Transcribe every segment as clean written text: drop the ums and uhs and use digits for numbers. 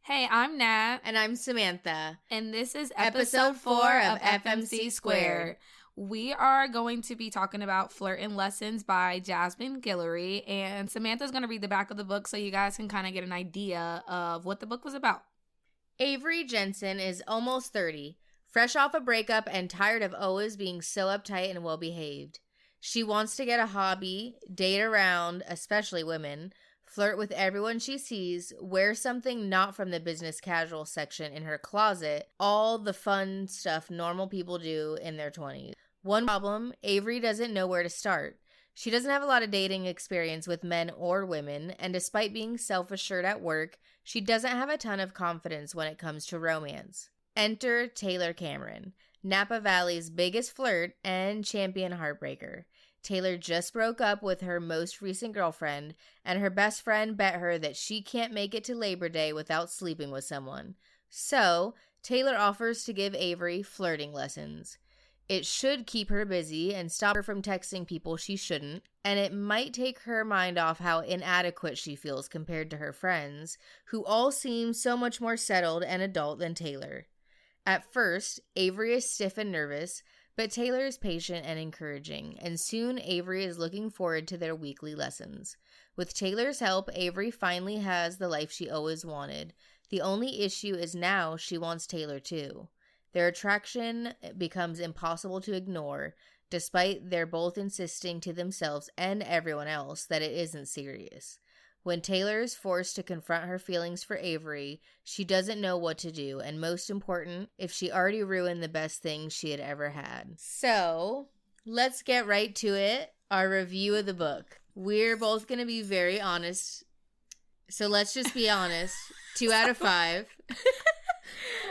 Hey, I'm Nat. And I'm Samantha. And this is episode 4 of FMC Squared. We are going to be talking about Flirting Lessons by Jasmine Guillory. And Samantha's going to read the back of the book so you guys can kind of get an idea of what the book was about. Avery Jensen is almost 30, fresh off a breakup and tired of always being so uptight and well-behaved. She wants to get a hobby, date around, especially women, flirt with everyone she sees, wear something not from the business casual section in her closet, all the fun stuff normal people do in their 20s. One problem, Avery doesn't know where to start. She doesn't have a lot of dating experience with men or women, and despite being self-assured at work, she doesn't have a ton of confidence when it comes to romance. Enter Taylor Cameron, Napa Valley's biggest flirt and champion heartbreaker. Taylor just broke up with her most recent girlfriend, and her best friend bet her that she can't make it to Labor Day without sleeping with someone. So, Taylor offers to give Avery flirting lessons. It should keep her busy and stop her from texting people she shouldn't, and it might take her mind off how inadequate she feels compared to her friends, who all seem so much more settled and adult than Taylor. At first, Avery is stiff and nervous, but Taylor is patient and encouraging, and soon Avery is looking forward to their weekly lessons. With Taylor's help, Avery finally has the life she always wanted. The only issue is now she wants Taylor too. Their attraction becomes impossible to ignore, despite their both insisting to themselves and everyone else that it isn't serious. When Taylor is forced to confront her feelings for Avery, she doesn't know what to do, and most important, if she already ruined the best thing she had ever had. So, let's get right to it, our review of the book. We're both going to be very honest, so let's just be honest. 2 out of 5.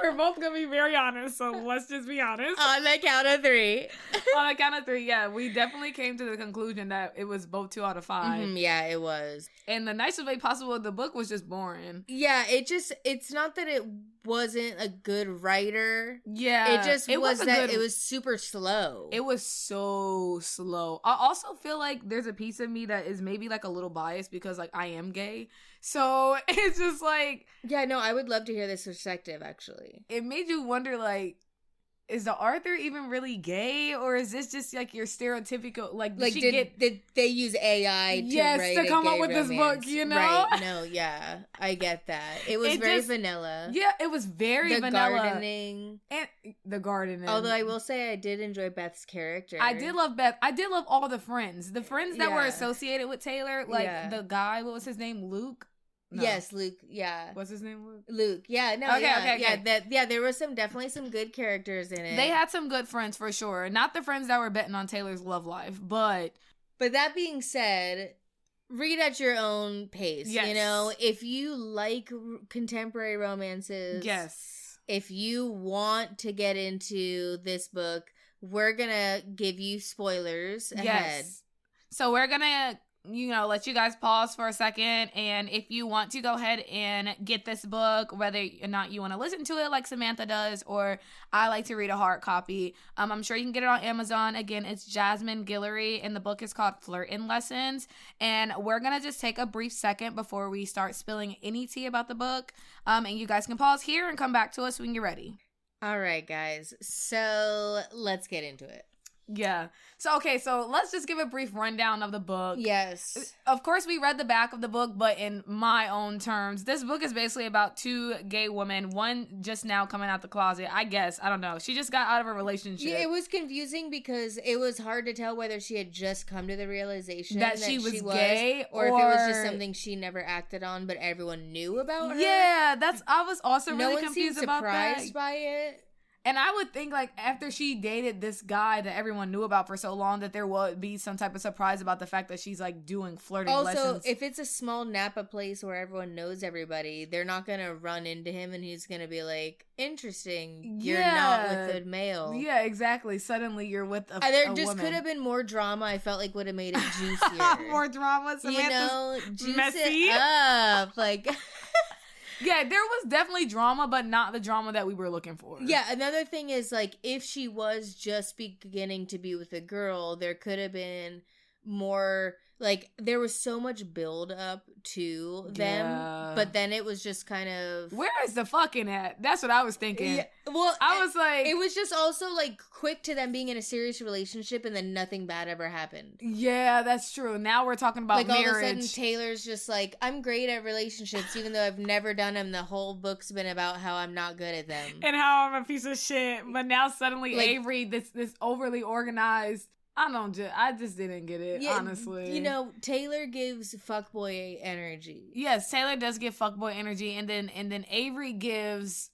We're both going to be very honest, so let's just be honest. On the count of 3. On the count of 3, yeah. We definitely came to the conclusion that it was both 2 out of 5. Yeah, it was. And the nicest way possible, the book was just boring. Yeah, it's not that it wasn't a good writer. Yeah. It was super slow. It was so slow. I also feel like there's a piece of me that is maybe like a little biased because like I am gay. So it's just like... Yeah, no, I would love to hear this perspective, actually. It made you wonder, like, is the author even really gay? Or is this just, like, your stereotypical, did they use AI to come up with this book, you know? Right, no, yeah, I get that. It was very vanilla. Yeah, it was very vanilla. The gardening. Although I will say I did enjoy Beth's character. I did love Beth. I did love all the friends. The friends that were associated with Taylor, like the guy, what was his name? Luke? No. Yes, Luke. Yeah. What's his name? Luke. Luke. Yeah. No. Okay. There was definitely some good characters in it. They had some good friends for sure. Not the friends that were betting on Taylor's love life, but that being said, read at your own pace. Yes. You know, if you like contemporary romances. Yes. If you want to get into this book, we're gonna give you spoilers ahead. Yes. So we're gonna let you guys pause for a second, and if you want to go ahead and get this book, whether or not you want to listen to it like Samantha does, or I like to read a hard copy, I'm sure you can get it on Amazon. Again, it's Jasmine Guillory, and the book is called Flirting Lessons, and we're gonna just take a brief second before we start spilling any tea about the book, and you guys can pause here and come back to us so we can get ready. All right, guys, so let's get into it. Yeah. So let's just give a brief rundown of the book. Yes. Of course, we read the back of the book, but in my own terms, this book is basically about 2 gay women, one just now coming out the closet, I guess. I don't know. She just got out of a relationship. Yeah, it was confusing because it was hard to tell whether she had just come to the realization that she was gay or if it was just something she never acted on, but everyone knew about her. Yeah, I was also really confused about that. No one seemed surprised by it. And I would think, like, after she dated this guy that everyone knew about for so long, that there would be some type of surprise about the fact that she's, like, doing flirting lessons. Also, if it's a small Napa place where everyone knows everybody, they're not going to run into him and he's going to be like, interesting, you're not with a male. Yeah, exactly. Suddenly you're with a there just woman. Could have been more drama. I felt like would have made it juicier. More drama? Juice messy. It up. Like... Yeah, there was definitely drama, but not the drama that we were looking for. Yeah, another thing is, like, if she was just beginning to be with a girl, there could have been more like, there was so much build up to them, but then it was just kind of... Where is the fucking at? That's what I was thinking. Yeah, well, I was like... It was just also, like, quick to them being in a serious relationship and then nothing bad ever happened. Yeah, that's true. Now we're talking about marriage. All of a sudden, Taylor's just like, I'm great at relationships, even though I've never done them. The whole book's been about how I'm not good at them. And how I'm a piece of shit. But now suddenly like, Avery, this overly organized... I just didn't get it, honestly. You know, Taylor gives fuckboy energy. Yes, Taylor does give fuckboy energy, and then Avery gives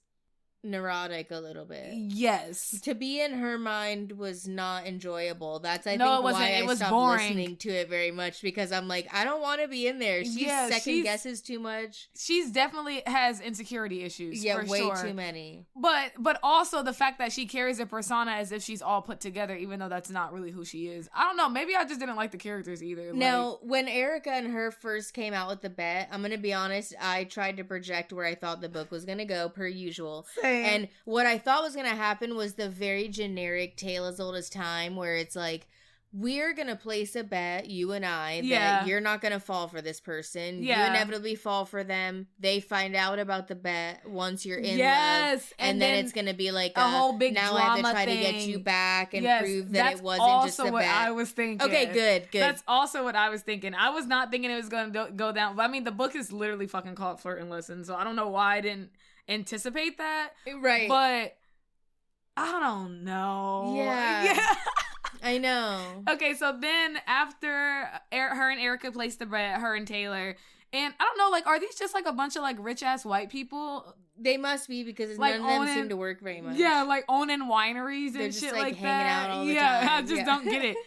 neurotic a little bit. Yes. To be in her mind was not enjoyable. That's I think it wasn't. why It was stopped boring. Listening to it very much, because I'm like, I don't want to be in there. She second guesses too much. She's definitely has insecurity issues. Yeah, for way sure. too many. But also the fact that she carries a persona as if she's all put together, even though that's not really who she is. I don't know. Maybe I just didn't like the characters either. Now, when Erica and her first came out with the bet, I'm gonna be honest, I tried to project where I thought the book was gonna go, per usual. Same. And what I thought was gonna happen was the very generic Tale as Old as Time, where it's like, we're gonna place a bet, you and I, that you're not gonna fall for this person. Yeah. You inevitably fall for them. They find out about the bet once you're in love. Yes. And then it's gonna be like a whole big now drama I have to try thing. to get you back and yes, prove that it wasn't just a bet. That's also what I was thinking. Okay, good. That's also what I was thinking. I was not thinking it was gonna go down. But I mean, the book is literally fucking called Flirting Lessons, so I don't know why I didn't anticipate that. Right. But I don't know. Yeah. I know. Okay, so then after her and Erica placed the bet, her and Taylor, and I don't know, like, are these just like a bunch of like rich ass white people? They must be, because like none of them seem to work very much. Yeah, like owning wineries and just, shit like that. hanging out all the yeah, time. I just don't get it.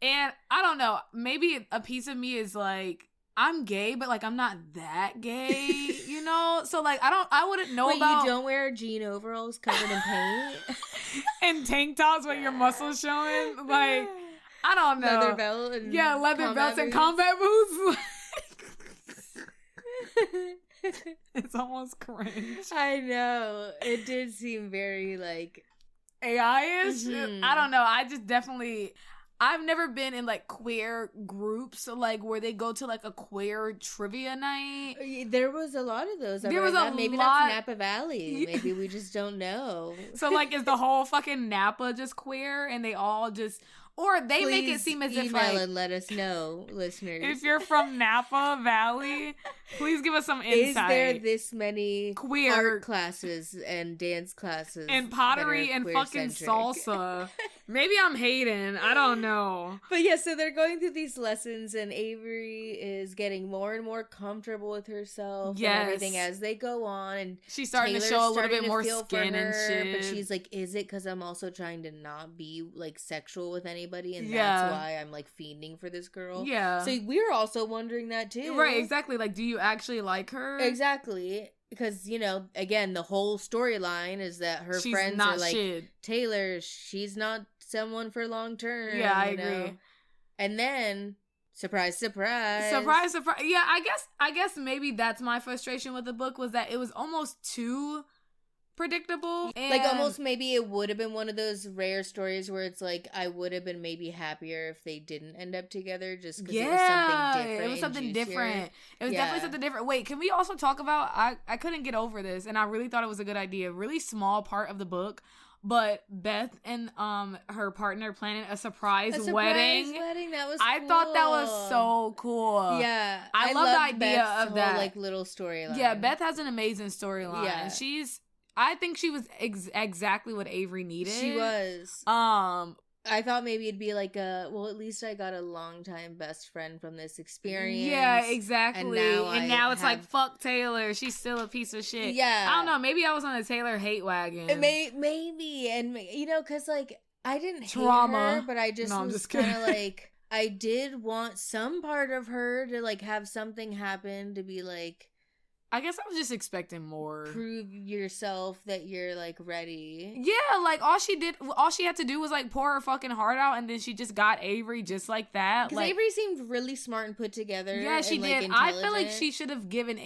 And I don't know, maybe a piece of me is like, I'm gay, but like I'm not that gay, you know? So like I wouldn't know about... you don't wear jean overalls covered in paint? And tank tops with your muscles showing? Like, I don't know. Leather belt and leather belts and combat boots. It's almost cringe. I know. It did seem very like AI-ish. Mm-hmm. I don't know. I just definitely... I've never been in like queer groups, like where they go to like a queer trivia night. There was a lot of those. There was a maybe lot. That's Napa Valley. Maybe we just don't know. So like, is the whole fucking Napa just queer, and they all just, or they Please make it seem as if email like, and let us know, listeners. if you're from Napa Valley, please give us some insight. Is there this many queer art classes and dance classes and pottery and fucking salsa? Maybe I'm hating. I don't know. But yeah, so they're going through these lessons, and Avery is getting more and more comfortable with herself and everything as they go on. And she's starting to show a little bit more skin and shit. But she's like, is it because I'm also trying to not be like sexual with anybody? And that's why I'm like fiending for this girl. Yeah. So we're also wondering that too. Right, exactly. Like, do you actually like her? Exactly. Because, you know, again, the whole storyline is that her friends are like, shit. Taylor, she's not someone for long term. Yeah, I agree. And then, surprise, surprise. Surprise, surprise. Yeah, I guess maybe that's my frustration with the book, was that it was almost too predictable. And like, almost maybe it would have been one of those rare stories where it's like, I would have been maybe happier if they didn't end up together, just because it was something different. It was something different. It was Yeah. definitely something different. Wait, can we also talk about, I couldn't get over this, and I really thought it was a good idea. Really small part of the book, but Beth and her partner planning a surprise wedding. That was I thought that was so cool. Yeah. I love the idea Beth's of whole, that. like, little storyline. Yeah, Beth has an amazing storyline. Yeah. I think she was exactly what Avery needed. She was. I thought maybe it'd be like at least I got a longtime best friend from this experience. Yeah, exactly. And now it's like, fuck Taylor. She's still a piece of shit. Yeah. I don't know. Maybe I was on the Taylor hate wagon. Maybe. And, you know, because, like, I didn't hate Trauma. her, but I just was kind of like, I did want some part of her to, like, have something happen to be like, I guess I was just expecting more. Prove yourself that you're, like, ready. Yeah, like, all she had to do was, like, pour her fucking heart out, and then she just got Avery just like that. Because like, Avery seemed really smart and put together. Yeah, she and, did. Like, I feel like she should have given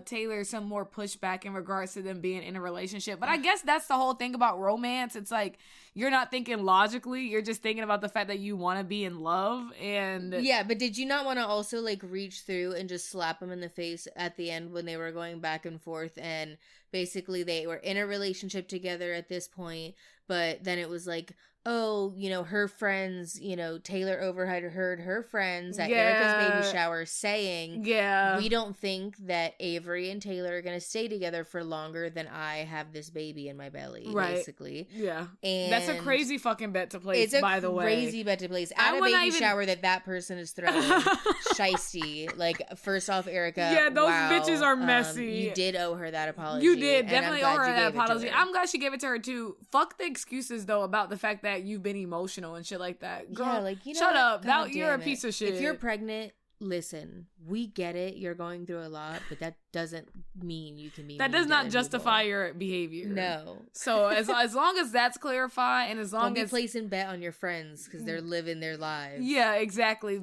Taylor some more pushback in regards to them being in a relationship. But I guess that's the whole thing about romance. It's like, you're not thinking logically. You're just thinking about the fact that you want to be in love. And yeah, but did you not want to also, like, reach through and just slap him in the face at the end when they were going back and forth, and basically they were in a relationship together at this point, but then it was like, oh, you know, her friends, you know, Taylor overheard her friends at Erica's baby shower saying, we don't think that Avery and Taylor are going to stay together for longer than I have this baby in my belly, basically. Yeah. And that's a crazy fucking bet to place, by the way. It's a crazy bet to place. At a baby shower that person is throwing. Shiesty. Like, first off, Erica. Yeah, those bitches are messy. You did owe her that apology. You did. Definitely owe her that apology. I'm glad she gave it to her, too. Fuck the excuses, though, about the fact that you've been emotional and shit like that. Girl, yeah, like, you know, shut up. You're a piece of shit. If you're pregnant, listen, we get it. You're going through a lot, but that doesn't mean you can be. That does not justify your behavior. No. So as long as that's clarified, and as long Don't as be placing bet on your friends because they're living their lives. Yeah, exactly.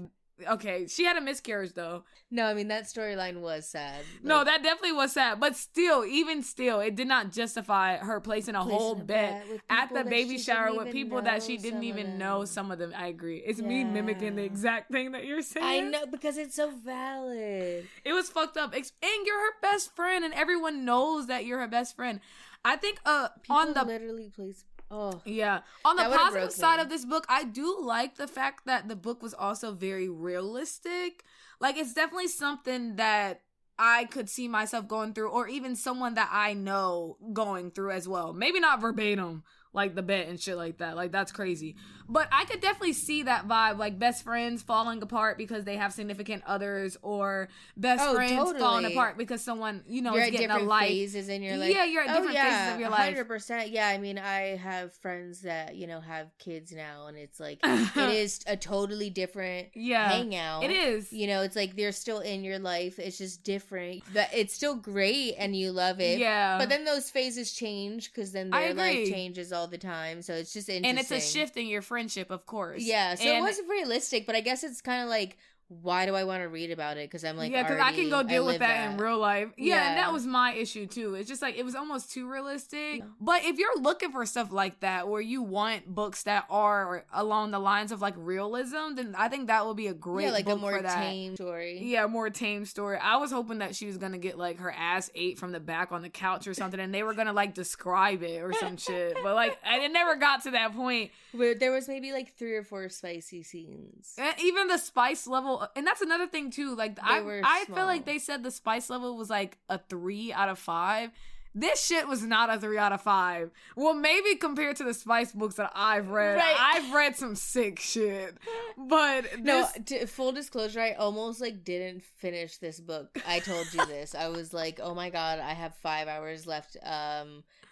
Okay, she had a miscarriage though. No, I mean that storyline was sad. No, that definitely was sad. But still, it did not justify her placing a whole bet at the baby shower with people that she didn't even know. Some of them, I agree. It's me mimicking the exact thing that you're saying. I know, because it's so valid. It was fucked up, and you're her best friend, and everyone knows that you're her best friend. I think on the literally place. Oh yeah. On the positive side of this book, I do like the fact that the book was also very realistic. Like, it's definitely something that I could see myself going through, or even someone that I know going through as well. Maybe not verbatim, like the bet and shit like that. Like, that's crazy. But I could definitely see that vibe, like best friends falling apart because they have significant others, or best friends falling apart because someone, you know, is getting a life. Phases in your life. Yeah, you're at different phases of your life. 100%. Yeah, I mean, I have friends that, you know, have kids now, and it's like, it is a totally different hangout. It is. You know, it's like they're still in your life. It's just different. But it's still great, and you love it. Yeah. But then those phases change because then their life changes all the time. So it's just interesting. And it's a shift in your friendship, of course. Yeah, so it was realistic, but I guess it's kind of like, why do I want to read about it? Because I'm like, because I can go deal with that in real life. Yeah, and that was my issue too. It's just like, it was almost too realistic. But if you're looking for stuff like that, where you want books that are along the lines of like realism, then I think that would be a great book a more for that. Tame story. Yeah, more tame story. I was hoping that she was gonna get like her ass ate from the back on the couch or something, and they were gonna like describe it or some shit. But like, it never got to that point. Where there was maybe like 3 or 4 spicy scenes, and even the spice level. And that's another thing too. Like, I feel like they said the spice level was like a 3 out of 5. This shit was not a 3 out of 5. Well, maybe compared to the spice books that I've read. Right. I've read some sick shit. But full disclosure, I almost like didn't finish this book. I told you this. I was like, oh my god, I have 5 hours left.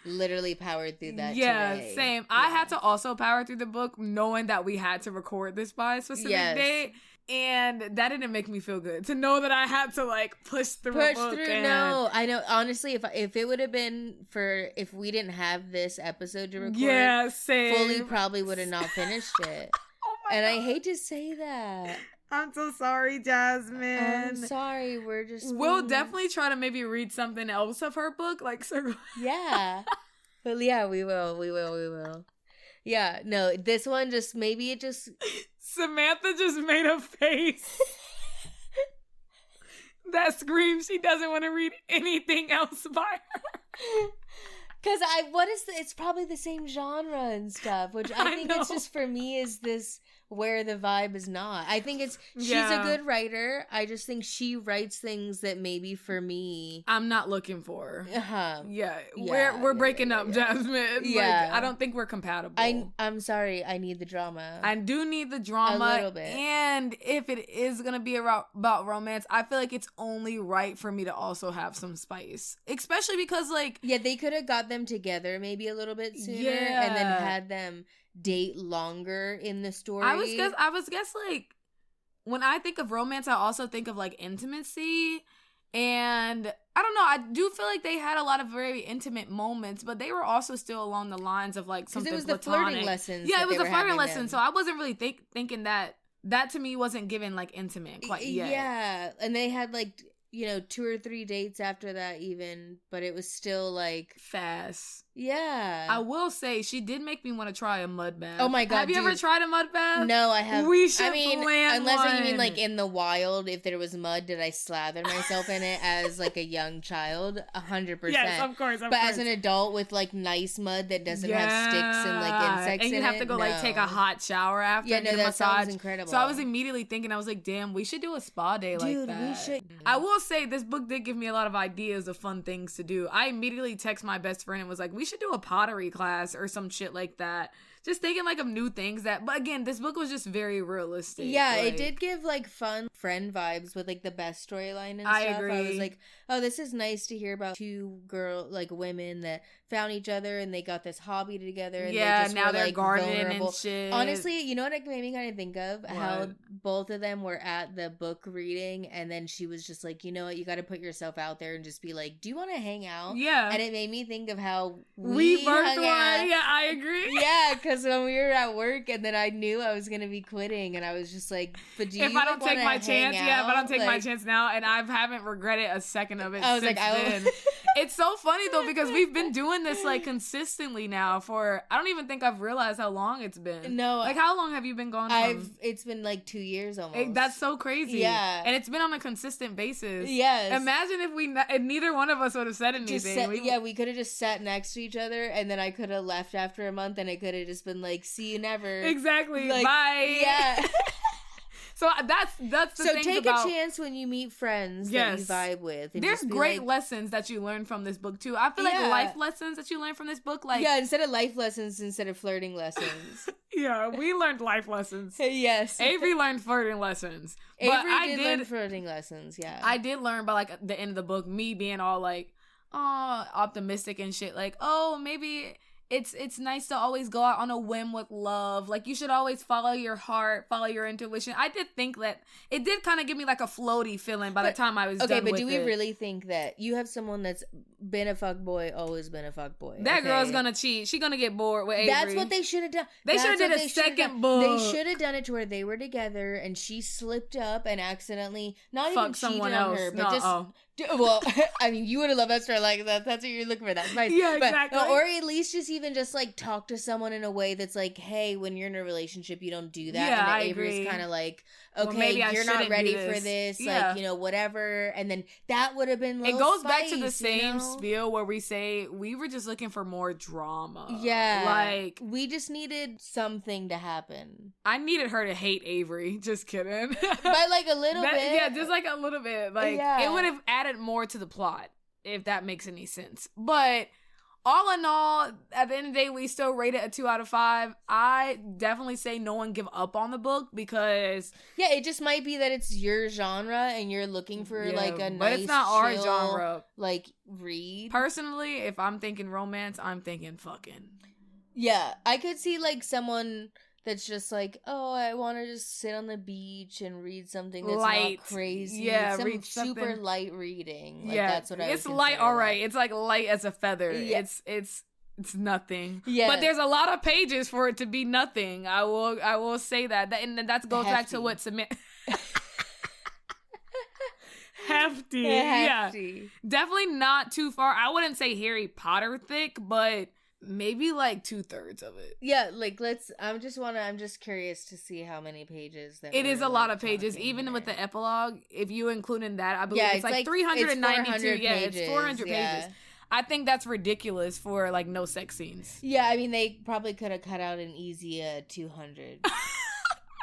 Literally powered through that. Today. Same. Yeah. I had to also power through the book knowing that we had to record this by a specific date. And that didn't make me feel good to know that I had to like push through. No, I know. Honestly, if it would have been if we didn't have this episode to record, fully probably would have not finished it. And I hate to say that. I'm so sorry, Jasmine. I'm sorry. We'll definitely try to maybe read something else of her book, like yeah. But yeah, we will. Yeah, no, this one Samantha just made a face that screams she doesn't want to read anything else by her. Because it's probably the same genre and stuff, which I think it's just, for me, is this where the vibe is not. I think she's a good writer. I just think she writes things that maybe for me I'm not looking for. Yeah. We're breaking up, Jasmine. Yeah. Like, I don't think we're compatible. I'm sorry. I need the drama. I do need the drama. A little bit. And if it is going to be about romance, I feel like it's only right for me to also have some spice. Especially because, like... Yeah, they could have got them together maybe a little bit sooner and then had them date longer in the story. I was guess like, when I think of romance, I also think of like intimacy, And I don't know, I do feel like they had a lot of very intimate moments, but they were also still along the lines of like something platonic. It was the flirting lessons. Yeah, it was the flirting lesson. So I wasn't really thinking that to me wasn't given like intimate quite yet. Yeah, and they had like, 2 or 3 dates after that even, but it was still like fast. Yeah. I will say she did make me want to try a mud bath. Oh my God. Have you ever tried a mud bath? No, I haven't. We should plan unless one. you mean like in the wild, if there was mud, did I slather myself in it as like a young child? 100%. Yes, of course. But as an adult with like nice mud that doesn't have sticks and like insects and you in have to go like take a hot shower after. Yeah, no, that sounds incredible. So I was immediately thinking, I was like, damn, we should do a spa day like that. Dude, we should. I will say this book did give me a lot of ideas of fun things to do. I immediately text my best friend and was like, we should do a pottery class or some shit like that. Just thinking like of new things but again, this book was just very realistic. Yeah, it did give like fun friend vibes with like the best storyline and stuff. I agree. I was like, oh, this is nice to hear about 2 women that found each other and they got this hobby together. And yeah, they just now were, they're like, gardening vulnerable. and shit. Honestly, you know what it made me kind of think of? What? How both of them were at the book reading and then she was just like, you know what, you got to put yourself out there and just be like, do you want to hang out? Yeah. And it made me think of how we birthed hung one. out. Yeah, I agree. Yeah, because when we were at work and then I knew I was going to be quitting and I was just like, but do you if I don't take my chance, out? yeah, if I don't take my chance now, and I haven't regretted a second of it since then. It's so funny though, because we've been doing this like consistently now for, I don't even think I've realized how long it's been. No. Like how long have you been gone it's been like 2 years almost. That's so crazy. Yeah. And it's been on a consistent basis. Yes. Imagine if neither one of us would have said anything. We could have just sat next to each other and then I could have left after a month and it could have just been like, see you never. Exactly. Like, bye. Yeah. So that's the so thing take about, a chance when you meet friends that you vibe with. And there's great like, lessons that you learn from this book too. I feel like life lessons that you learn from this book, like instead of life lessons, instead of flirting lessons. Yeah, we learned life lessons. Yes, Avery learned flirting lessons. Avery did learn flirting lessons. Yeah, I did learn by like the end of the book, me being all like, optimistic and shit. Like, oh, maybe it's nice to always go out on a whim with love. Like, you should always follow your heart, follow your intuition. I did think that it did kind of give me like a floaty feeling by the time I was done with it. Okay, but do we really think that you have someone that's been a fuckboy, always been a fuckboy? That girl's gonna cheat. She gonna get bored with Avery. That's what they should have done. They should have did a second book. They should have done it to where they were together and she slipped up and accidentally not even cheated on her, but just... Well, I mean, you would have loved that story like that. That's what you're looking for. That's nice. Yeah, exactly. Or at least just even just like talk to someone in a way that's like, hey, when you're in a relationship, you don't do that. Yeah, and I Avery's agree. kind of like, well, okay, maybe you're not ready for this. Yeah. Like, whatever. And then that would have been. It goes back to the same spiel where we say we were just looking for more drama. Yeah, like we just needed something to happen. I needed her to hate Avery. Just kidding. By like a little bit. Yeah, just like a little bit. Like it would have added more to the plot, if that makes any sense. But all in all, at the end of the day, we still rate it a 2 out of 5. I definitely say no one give up on the book because it just might be that it's your genre and you're looking for like a nice, but it's not our chill, genre. Like read. Personally, if I'm thinking romance, I'm thinking fucking. Yeah, I could see like someone that's just like, oh, I want to just sit on the beach and read something that's light, not crazy. Yeah, read super light reading. Like, yeah, that's what I. It's light, all right. It's like light as a feather. Yeah. It's nothing. Yeah, but there's a lot of pages for it to be nothing. I will say that. And that goes back to what Samantha. Hefty. Yeah, definitely not too far. I wouldn't say Harry Potter thick, but maybe like 2/3 of it. Yeah, like I'm just curious to see how many pages that it is a lot of pages, even with the epilogue. If you include in that, I believe it's like 392. Yeah, it's 400 pages. I think that's ridiculous for like no sex scenes. Yeah, I mean they probably could have cut out an easy 200.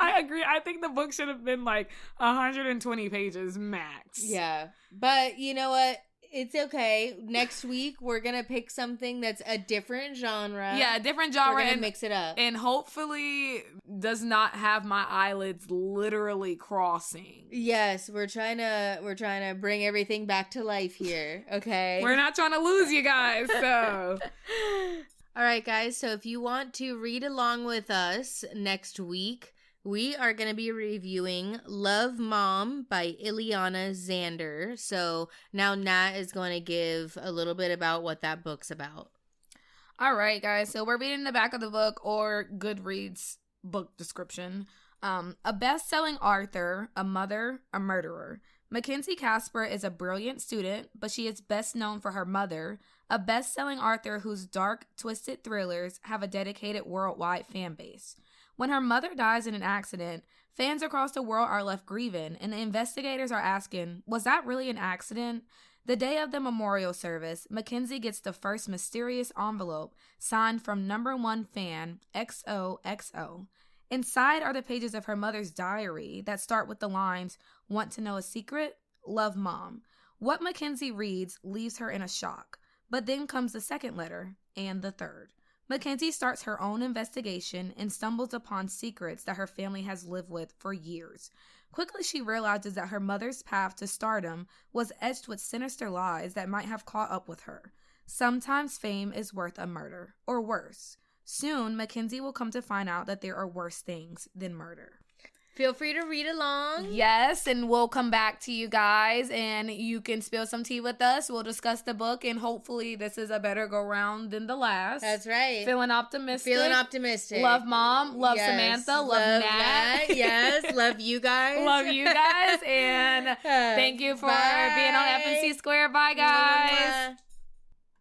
I agree. I think the book should have been like 120 pages max. Yeah, but you know what? It's okay. Next week, we're going to pick something that's a different genre. Yeah, a different genre. We're going to mix it up. And hopefully does not have my eyelids literally crossing. Yes, we're trying to bring everything back to life here, okay? We're not trying to lose you guys, so... All right, guys. So if you want to read along with us next week, We are going to be reviewing Love Mom by Ileana Zander. So now Nat is going to give a little bit about what that book's about. All right, guys. So we're reading the back of the book or Goodreads book description. A best-selling author, a mother, a murderer. Mackenzie Casper is a brilliant student, but she is best known for her mother, a best-selling author whose dark, twisted thrillers have a dedicated worldwide fan base. When her mother dies in an accident, fans across the world are left grieving, and the investigators are asking, was that really an accident? The day of the memorial service, Mackenzie gets the first mysterious envelope signed from #1 fan, XOXO. Inside are the pages of her mother's diary that start with the lines, "Want to know a secret? Love Mom." What Mackenzie reads leaves her in a shock, but then comes the second letter and the third. Mackenzie starts her own investigation and stumbles upon secrets that her family has lived with for years. Quickly, she realizes that her mother's path to stardom was etched with sinister lies that might have caught up with her. Sometimes fame is worth a murder, or worse. Soon, Mackenzie will come to find out that there are worse things than murder. Feel free to read along. Yes, and we'll come back to you guys, and you can spill some tea with us. We'll discuss the book, and hopefully this is a better go-round than the last. That's right. Feeling optimistic. Love Mom. Love yes. Samantha. Love Nat. Yes. Love you guys. Love you guys. And thank you for being on FNC Square. Bye, guys.